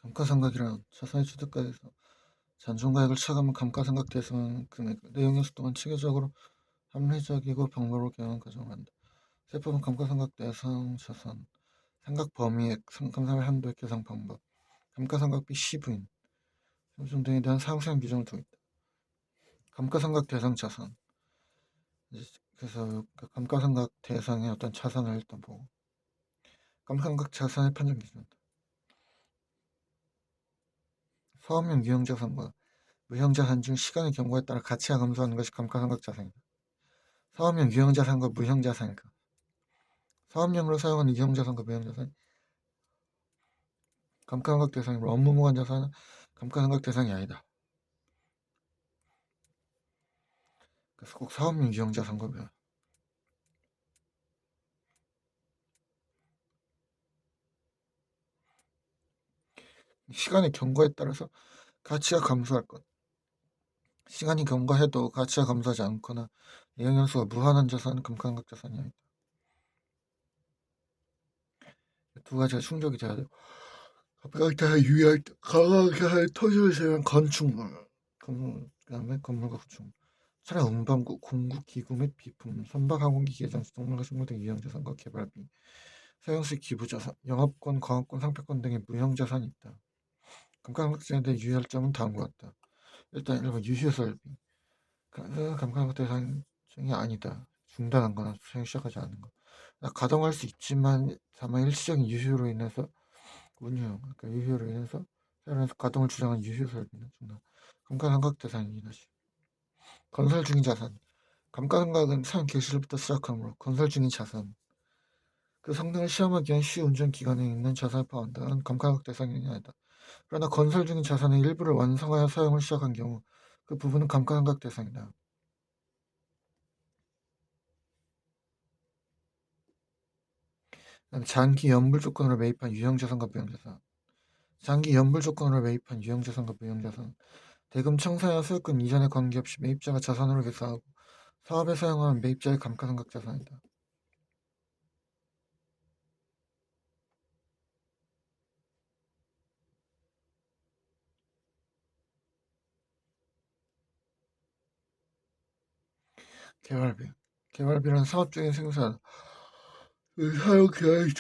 감가상각이란 자산의 취득가에서 잔존가액을 차감한 감가상각 대상 금액 내용 요소 동안 체계적으로 합리적이고 방법으로 계산하는 과정을 한다. 세법은 감가상각 대상 자산, 상각 범위액, 감상의 한도의 계산 방법, 감가상각비 시부인, 점점 등에 대한 사용시행 규정을 두고 있다. 감가상각 대상 자산. 그래서 감가상각 대상의 어떤 자산을 일단 보고 감가상각 자산의 판정 기준. 사업용 유형자산과 무형자산 중 시간의 경과에 따라 가치가 감소하는 것이 감가상각 자산이다. 사업용 유형자산과 무형자산이다. 사업용으로 사용하는 유형자산과 무형자산 감가상각 대상이고 업무무관 자산은 감가상각 대상이 아니다. 그래서 꼭 사업용 유형자산과 무형 시간의 경과에 따라서 가치가 감소할 것. 시간이 경과해도 가치가 감소하지 않거나 이용연수가 무한한 자산은 감가상각 자산이 아니다. 두 가지가 충족이 돼야 돼요. 감가상각자산 유의할 때 감가상각자산의 토지를 제외한 건축물, 그다음에 건물과 구축물, 차량 운반구, 공구, 기구 및 비품, 선박, 항공기, 기계장치, 동물과 식물 등 유형자산과 개발비, 사용수익 기부자산, 영업권, 광업권, 상표권 등의 무형자산이 있다. 감가상각자산에 대해 유의할 점은 다음과 같다. 일단 1번 유휴설비. 감가상각 대상이 아니다. 중단한 거나 사용 시작하지 않는 거. 가동할 수 있지만 다만 일시적인 유휴로 인해서 운영, 그러니까 유휴로 인해서 사용해서 가동을 주장한 유휴설비는 중단. 감가상각 대상이다. 건설 중인 자산. 감가상각은 사용 개시일부터 시작하므로 건설 중인 자산. 그 성능을 시험하기 위한 시운전 기간에 있는 자산을 포함한다는 감가상각 대상이 아니다. 그러나 건설 중인 자산의 일부를 완성하여 사용을 시작한 경우 그 부분은 감가상각 대상이다. 장기 연불 조건으로 매입한 유형자산과 무형자산. 장기 연불 조건으로 매입한 유형자산과 무형자산. 대금 청산이나 소유권 이전에 관계없이 매입자가 자산으로 계산하고 사업에 사용하는 매입자의 감가상각 자산이다. 개발비. 개발비는 사업적인 생산, 사용 기한이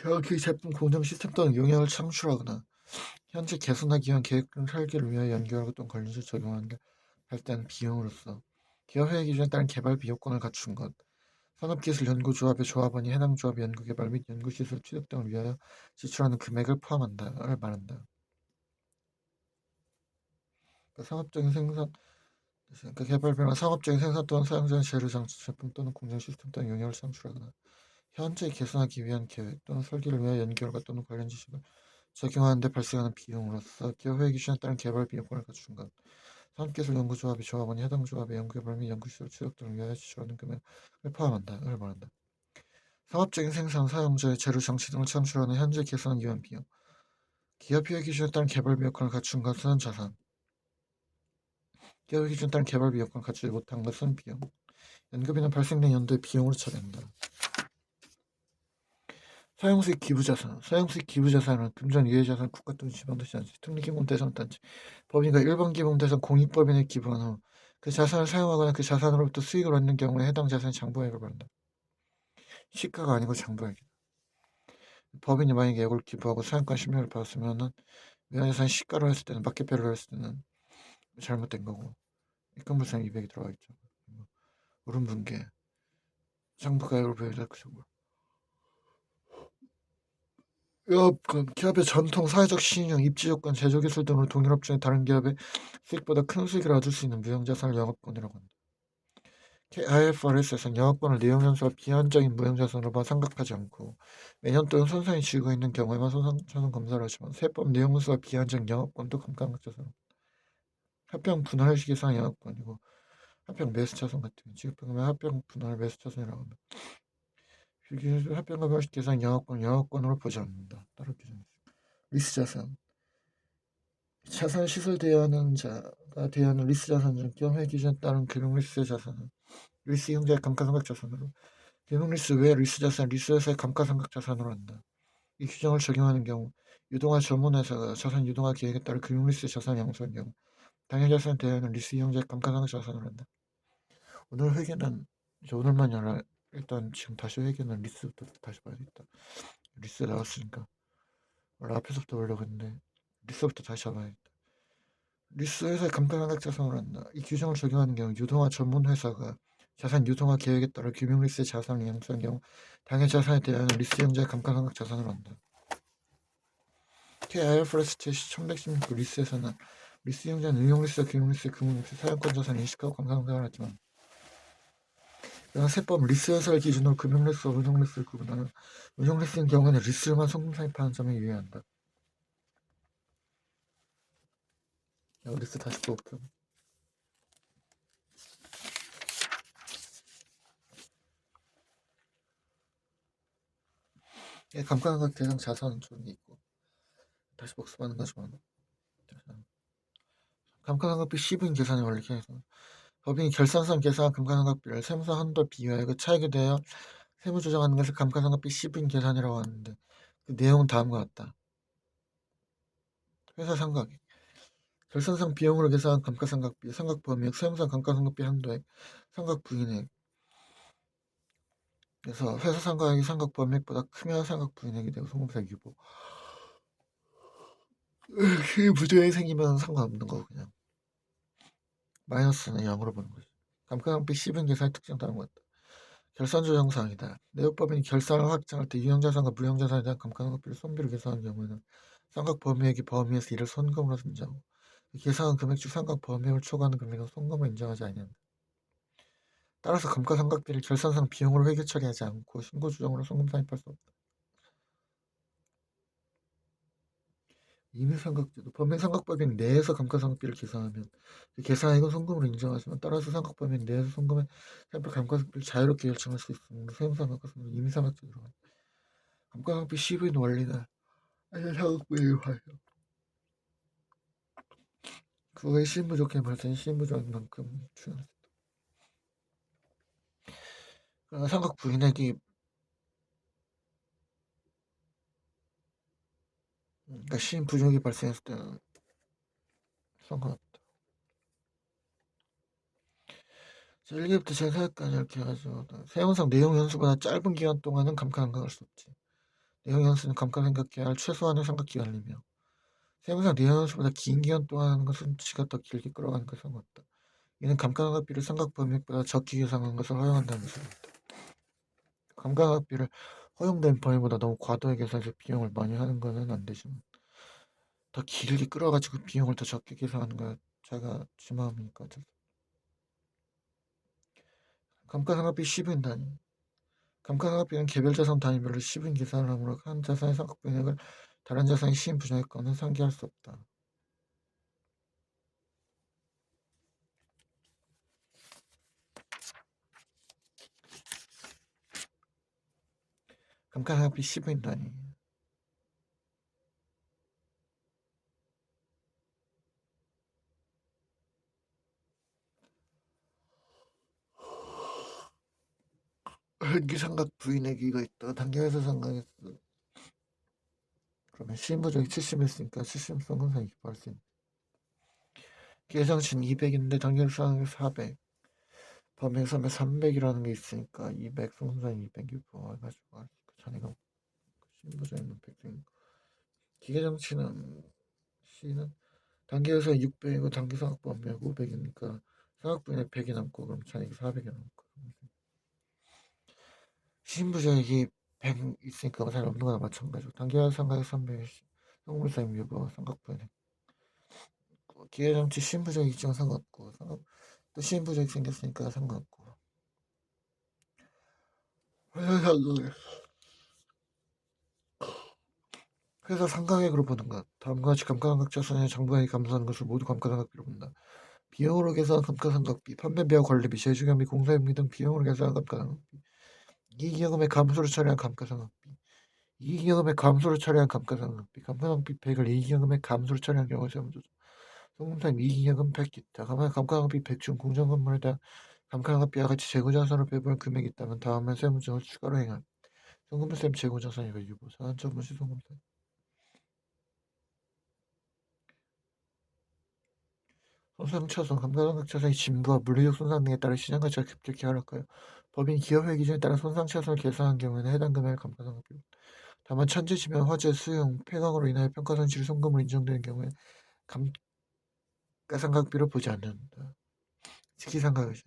정확히 제품 공정 시스템 또는 용역을 창출하거나 현재 개선하기 위한 계획 등 설계를 위하여 연결하고 또는 관리를 적용하는 게 발생하는 비용으로서 기업회계 기준에 따른 개발비 요건을 갖춘 것. 산업기술연구조합의 조합원이 해당 조합의 연구개발 및 연구시설 취득 등을 위하여 지출하는 금액을 포함한다를 말한다. 그러니까 상업적인 생산, 그러니까 개발비는 상업적인 생산 또는 사용자의 재료 장치 제품 또는 공정 시스템 또는 용역을 창출하거나 현재 개선하기 위한 계획 또는 설계를 위하여 연결과 또는 관련 지식을 적용하는 데 발생하는 비용으로서 기업회계 기준에 따른 개발비 요건을 갖춘 것. 산업기술연구조합의 조합원이 해당 조합의 연구개발 및 연구시설 취득 등을 위하여 지출하는 금액을 포함한다를 말한다. 상업적인 생산, 사용자의 재료, 장치 등을 창출하는 현재 개선하기 위한 비용. 기업회계 기준에 따른 개발비 요건을 갖춘 것은 자산. 기업회계 기준에 따른 개발비 요건을 갖추지 못한 것은 비용. 연급비는 발생된 연도의 비용으로 처리한다. 사용수익 기부자산. 사용수익 기부자산은 금전 유해자산, 국가 또는 지방도시단체, 특례기본대상단체, 법인과 일반기본대상 공익법인에 기부한 후 그 자산을 사용하거나 그 자산으로부터 수익을 얻는 경우에 해당 자산이 장부액을 받는다. 시가가 아니고 장부액이다. 법인이 만약에 이걸 기부하고 사용권 심의를 받았으면은 명예자산 시가로 했을 때는 마켓밸류로 했을 때는 잘못된 거고 입금불상 200이 들어가 있죠. 울음분계 장부가액으로 배분될 것이고 기업의 전통 사회적 신용, 입지조건, 제조기술 등으로 동일업 중에 다른 기업의 수익보다 큰 수익을 얻을 수 있는 무형자산을 영업권이라고 한다. IFRS에서는 영업권을 내용연수와 비한적인 무형자산으로 생각하지 않고 매년 또는 손상이 지고 있는 경우에만 손상 검사를 하지만 세법 내용연수와 비한적 영업권도 감가상각자산 합병 분할 시기상 영업권이고 합병 매수차손 같은 지급해보면 합병 분할 매수차손이라고 합니다. 합병과 별식 계산 영업권으로 보지 않는다. 따로 기준이 있습니다. 리스자산 자산 시설 대여하는 자가 대여하는 리스자산 중 경회 기준에 따른 금융리스의 자산은 리스 이용자의 감가상각 자산으로 금융리스 외 리스자산 리스회사의 감가상각 자산으로 한다. 이 규정을 적용하는 경우 유동화 전문회사가 자산 유동화 계획에 따라 금융리스 자산을 양수한 경우 당해 자산에 대하여는 리스 이용자의 감가상각 자산을 한다. 오늘 회계는 이제 오늘만 열어. 일단 지금 다시 회계는 리스부터 다시 봐야겠다. 리스 나왔으니까 원래 앞에서부터 보려고 했는데 리스부터 다시 잡아야겠다. 리스 회사의 감가상각 자산을 한다. 이 규정을 적용하는 경우 유동화 전문 회사가 자산 유동화 계획에 따라 금융리스의 자산을 양수한 경우 당해 자산에 대하여는 리스 이용자의 감가상각 자산을 한다. IFRS 제시 1116 리스에서는 리스 이용자는 응용리스, 금융리스, 금융리스, 사용권 자산을 인식하고 감가상각을 하지만 세법 리스 회사를 기준으로 금융리스와 운용리스를 구분하는 운용리스인 경우에는 리스만 송금상입하는 점에 유의한다. 리스 다시 볼게요. 감가상각 대상 자산은 좀 있고 다시 복습하는 거지만 감가상각비 시부인 계산의 원리에서 법인이 결산상 계산한 감가상각비를 세무상 한도 비교하여 그 차익에 대하여 세무 조정하는 것을 감가상각비 시부인 계산이라고 하는데 그 내용은 다음과 같다. 회사 상각액 결산상 비용으로 계산한 감가상각비 상각 범위액 세무상 감가상각비 한도액 상각 부인액 그래서 회사 상각액이 상각 범위액보다 크면 상각 부인액이 되고 송금세 유보 그 부조액이 생기면 상관없는 거 그냥 마이너스는 0으로 보는 거지. 감가상각비 시분 계산의 특징 다른 것 같다. 결산 조정사항이다. 내역법인이 결산을 확정할 때 유형자산과 무형자산에 대한 감가상각비를 손비로 계산하는 경우에는 상각 범위액이 범위에서 이를 손금으로 인정하고 계산한 금액 중 상각 범위액을 초과하는 금액은 손금을 인정하지 아니한다. 따라서 감가상각비를 결산상 비용으로 회계 처리하지 않고 신고 조정으로 손금 산입할 수 없다. 임의상각제도 법인상각법인 내에서 감가상각비를 계산하면 그 계산액은 손금으로 인정하지만 따라서 상각법인 내에서 손금에 산입할 감가상각비를 자유롭게 결정할 수 있으므로 세무상각과는 임의상각제도로 한다. 감가상각비 시부인 원리는 상각비의 활용 그거의 신부조건에 발생한 신부조건 만큼 추정할 수 있다. 그러나 상각 부인액이 그러니까 신부조건이 발생했을 때는 상관없다. 1기부터 제4회까지 이렇게 해가지고 세무상 내용 연수보다 짧은 기간 동안은 감가상각할 수 없지. 내용 연수는 감가상각 기한을 최소한의 상각 기간이며 세무상 내용 연수보다 긴 기간 동안 하는 것은 지가 더 길게 끌어가는 것은 상관없다. 이는 감가상각비를 상각 범위보다 적게 계산하는 것을 허용한다는 것입니다. 감가상각비를 허용된 범위보다 너무 과도하게 계산해서 비용을 많이 하는 것은 안 되지만 더 길게 끌어가지고 비용을 더 적게 계산하는 것 자가 지 마음이니까 어쩔 수 없다. 감가상각비 시분 단위 감가상각비는 개별 자산 단위별로 시분 계산을 하므로 한 자산의 상각분액을 다른 자산의 시인 부정액과는 상기할 수 없다. 감가상각비 시분 단위 현기상각 부인액이가 있다. 단계에서 상각했어. 그러면 시인 부정액 70이었으니까 70 성금상 기부할 수 있는 계정치는 200인데 단계상각 400 범액 300이라는 게 있으니까 200 성금상 200 기부해가지고 할 수 있고 자네가 시인 부정액은 100인 기계정치는 C는 단계에서 600이고 단계상각 범액 500이니까 상각분액 100이 남고 그럼 자네가 400이 남고 시인부정액이 100 있으니까 잘 없는 거나 마찬가지고 단계와 상각의 300 성물상 유보 삼각분액 기회정치 시인부정액 있지만 상관없고 또 시인부정액 생겼으니까 상관없고 회사 상각액으로 보는 것 다음과 같이 감가상각 자산의 정부액이 감소하는 것을 모두 감가상각비로 본다. 비용으로 계산한 감가상각비, 판매비와 관리비, 재주경비, 공사비용 등 비용으로 계산한 감가상각비, 이익여금의 감소를 처리한 감가상각비, 이익여금의 감소를 처리한 감가상각비, 감가상각비 100을 이익여금의 감소를 처리한 경우 세무조정, 송금상 이익여금 100 기타, 감가상각비 100 중 공정건물에 대한 감가상각비와 같이 재고자산으로 배분한 금액이 있다면 다음에 세무조정을 추가로 행한 송금쌤 재고자산이가 유보 사안처분 시 송금쌤 손상차손 감가상각자산의 진부와 물리적 손상 등에 따라 시장가치가 급격히 하락하여 법인 기업회 기준에 따라 손상차손을 계산한 경우에는 해당 금액을 감가상각비로 다만 천재지변, 화재, 수용, 폐광으로 인하여 평가손실이 송금으로 인정되는 경우에 감가상각비로 보지 않는다. 시기상각이지.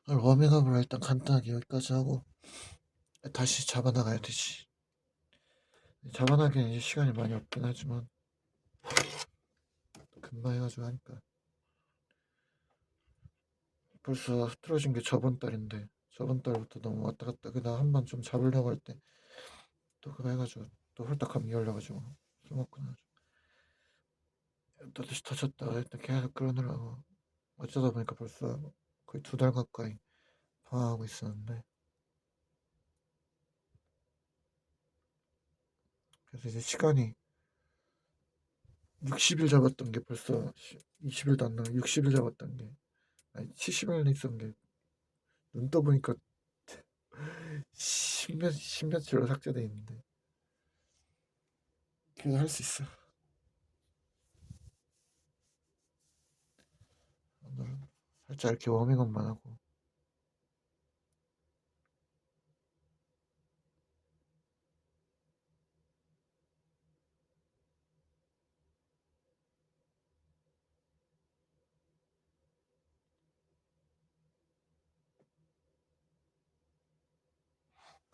워밍업을 일단 간단하게 여기까지 하고 다시 잡아나가야 되지. 잡아나기엔 이제 시간이 많이 없긴 하지만 금방 해가지고 하니까 벌써 틀어진 게 저번 달인데 저번 달부터 너무 왔다 갔다 그냥 한번 좀 잡으려고 할 때 또 그거 해가지고 또 홀딱 감기 걸려가지고 술 먹고 나가지고 또 다시 터졌다 일단 계속 그러느라고 어쩌다 보니까 벌써 거의 2달 가까이 방황하고 있었는데 그래서 이제 시간이 60일 잡았던 게 벌써 20일도 안 나고 60일 잡았던 게 아니 70일 있었던 게 눈 떠보니까 10몇치로 삭제돼 있는데 그래도 할 수 있어. 오늘은 살짝 이렇게 워밍업만 하고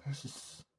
할 수 있어.